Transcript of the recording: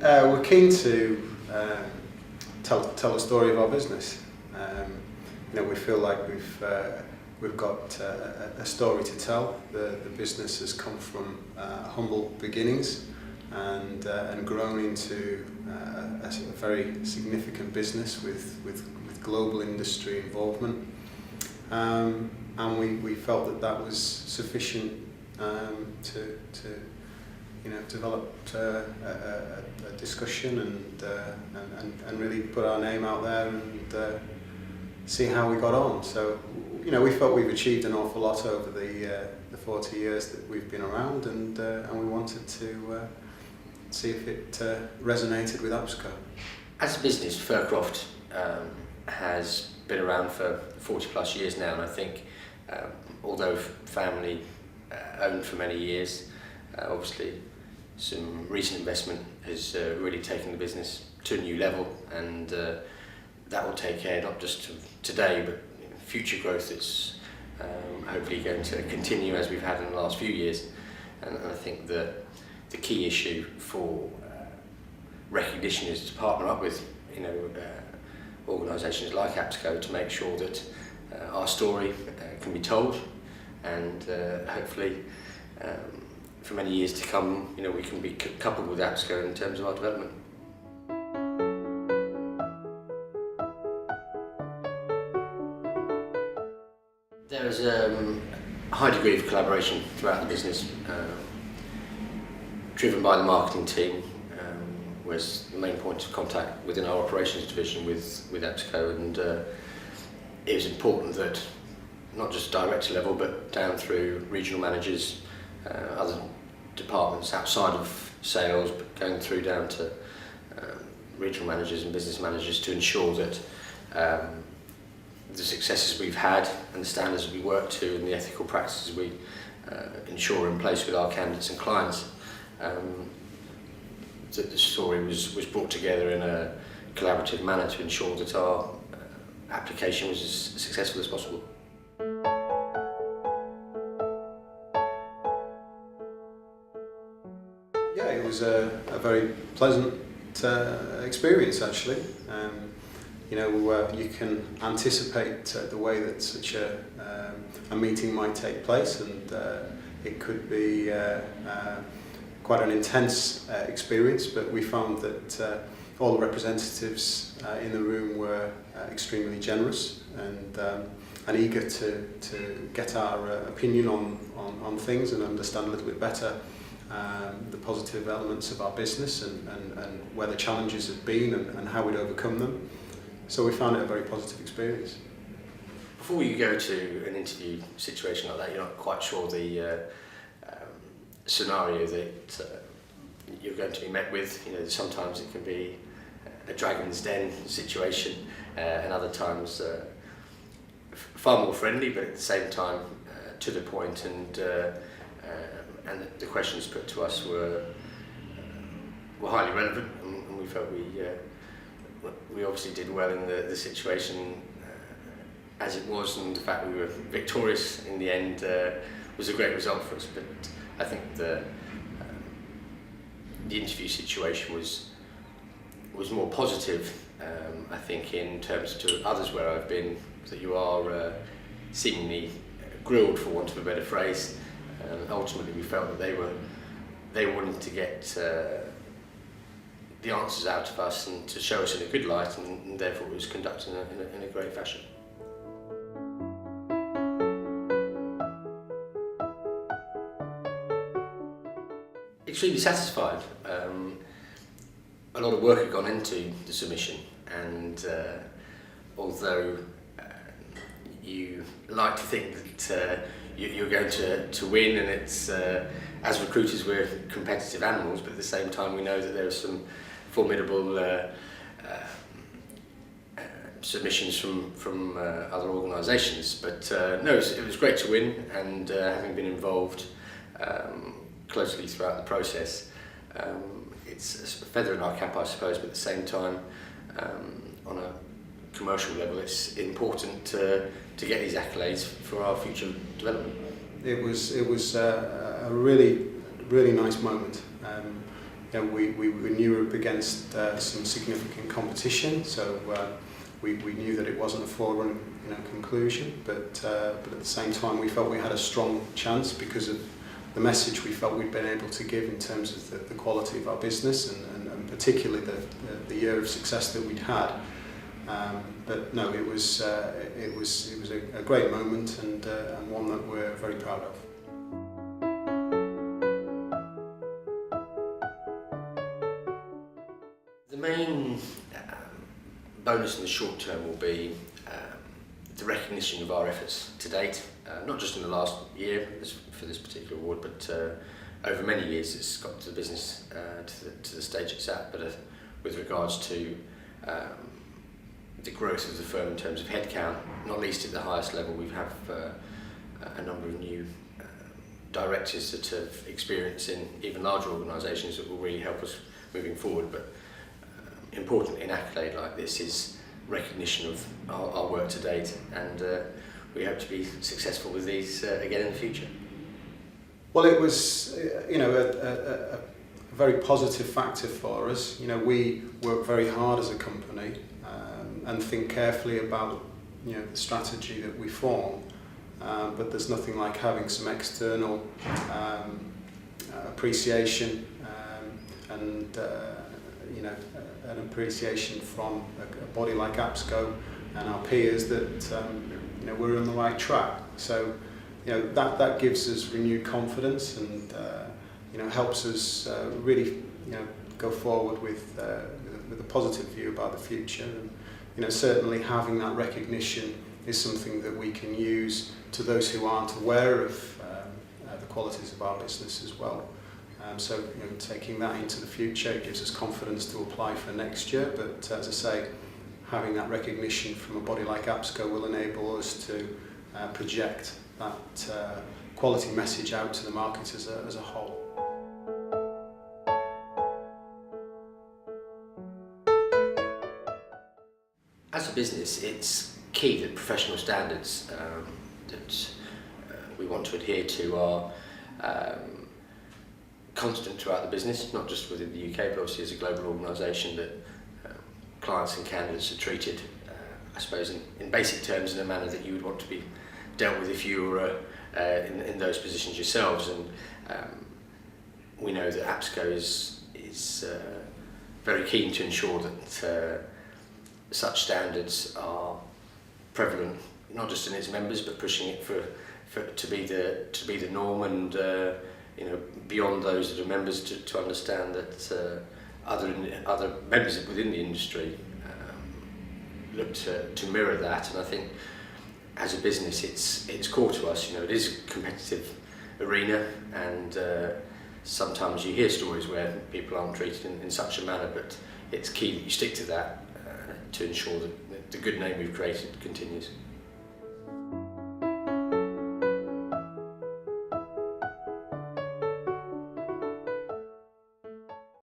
We're keen to tell the story of our business. We feel like we've got a story to tell. The business has come from humble beginnings and grown into a very significant business with global industry involvement. And we felt that was sufficient to develop a discussion and really put our name out there and see how we got on. So, we felt we've achieved an awful lot over the 40 years that we've been around, and we wanted to see if it resonated with APSCo. As a business, Fircroft has been around for 40 plus years now, and I think although family owned for many years, obviously some recent investment has really taken the business to a new level, and that will take care not just of today but future growth. It's hopefully going to continue as we've had in the last few years, and I think the key issue for recognition is to partner up with organisations like APSCo to make sure that our story can be told, and hopefully for many years to come, we can be coupled with APSCo in terms of our development. There is a high degree of collaboration throughout the business, driven by the marketing team, was the main point of contact within our operations division with APSCo, and it was important that not just director level but down through regional managers, other departments outside of sales, but going through down to regional managers and business managers, to ensure that the successes we've had and the standards we work to and the ethical practices we ensure in place with our candidates and clients, that the story was brought together in a collaborative manner to ensure that our application was as successful as possible. Yeah, it was a very pleasant experience actually. You can anticipate the way that such a meeting might take place, and it could be quite an intense experience, but we found that all the representatives in the room were extremely generous and eager to get our opinion on things and understand a little bit better the positive elements of our business and where the challenges have been and how we'd overcome them. So we found it a very positive experience. Before you go to an interview situation like that, you're not quite sure the scenario that you're going to be met with. Sometimes it can be a dragon's den situation, and other times far more friendly, but at the same time to the point, and the questions put to us were highly relevant, and we felt we obviously did well in the situation as it was, and the fact we were victorious in the end was a great result for us. But I think the interview situation was more positive, I think, in terms to others where I've been, that you are seemingly grilled, for want of a better phrase. Ultimately we felt that they wanted to get the answers out of us and to show us in a good light, and therefore it was conducted in a great fashion. Extremely satisfied. A lot of work had gone into the submission, and although you like to think that you're going to win, and it's as recruiters we're competitive animals, but at the same time we know that there are some formidable submissions from other organisations. But no, it was great to win, and having been involved closely throughout the process, it's a feather in our cap, I suppose, but at the same time, on a commercial level, it's important to get these accolades for our future development. It was a really nice moment. you know, we knew up against some significant competition, so we knew that it wasn't a foregone conclusion, but at the same time we felt we had a strong chance because of the message we felt we'd been able to give in terms of the quality of our business and particularly the year of success that we'd had. But no, it was a great moment and one that we're very proud of. The main bonus in the short term will be the recognition of our efforts to date, not just in the last year for this particular award, but over many years it's got the business to the stage it's at, but with regards to the growth of the firm in terms of headcount, not least at the highest level. We have a number of new directors that have experience in even larger organisations that will really help us moving forward. But important in accolade like this is recognition of our work to date, and we hope to be successful with these again in the future. Well, it was a very positive factor for us. We work very hard as a company and think carefully about the strategy that we form, but there's nothing like having some external appreciation and an appreciation from a body like APSCo and our peers that we're on the right track. So that gives us renewed confidence and helps us really go forward with a positive view about the future. And certainly having that recognition is something that we can use to those who aren't aware of the qualities of our business as well. So taking that into the future gives us confidence to apply for next year, but as I say, having that recognition from a body like APSCo will enable us to project that quality message out to the market as a whole. As a business, it's key that professional standards that we want to adhere to are constant throughout the business, not just within the UK, but obviously as a global organisation, that clients and candidates are treated, I suppose, in basic terms in a manner that you would want to be dealt with if you were in those positions yourselves. And we know that APSCo is very keen to ensure that such standards are prevalent, not just in its members, but pushing it to be the norm, and beyond those that are members to understand that other members within the industry look to mirror that. And I think as a business it's core to us. It is a competitive arena, and sometimes you hear stories where people aren't treated in such a manner, but it's key that you stick to that to ensure that the good name we've created continues.